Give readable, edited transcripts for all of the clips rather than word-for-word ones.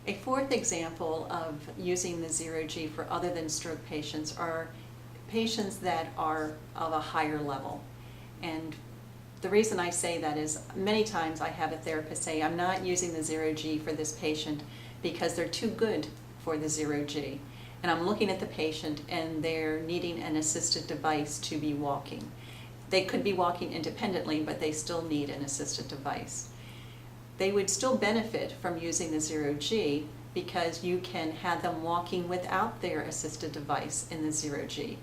A fourth example of using the ZeroG for other than stroke patients are patients that are of a higher level. And the reason I say that is many times I have a therapist say, I'm not using the ZeroG for this patient because they're too good for the ZeroG. And I'm looking at the patient and they're needing an assisted device to be walking. They could be walking independently, but they still need an assisted device. They would still benefit from using the ZeroG because you can have them walking without their assisted device in the ZeroG.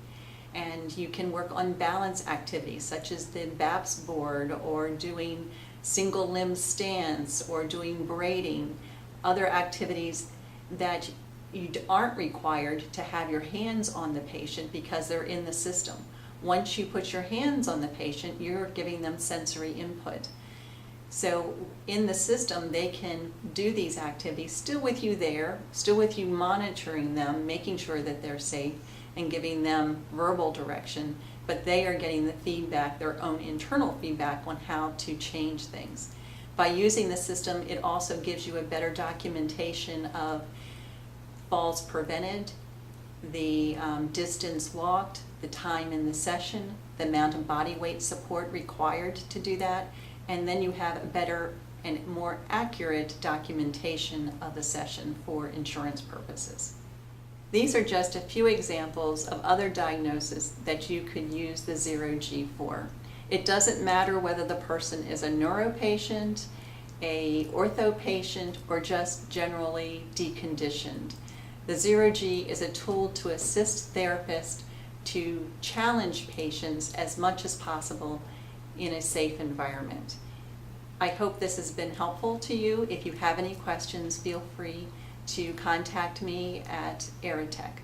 And you can work on balance activities such as the BAPS board, or doing single limb stance, or doing braiding, other activities that you aren't required to have your hands on the patient because they're in the system. Once you put your hands on the patient, you're giving them sensory input. So in the system, they can do these activities still with you there, still with you monitoring them, making sure that they're safe and giving them verbal direction, but they are getting the feedback, their own internal feedback on how to change things. By using the system, it also gives you a better documentation of falls prevented, the distance walked, the time in the session, the amount of body weight support required to do that, and then you have a better and more accurate documentation of the session for insurance purposes. These are just a few examples of other diagnoses that you could use the ZeroG for. It doesn't matter whether the person is a neuro patient, a ortho patient, or just generally deconditioned. The ZeroG is a tool to assist therapists to challenge patients as much as possible in a safe environment. I hope this has been helpful to you. If you have any questions, feel free to contact me at Aretech.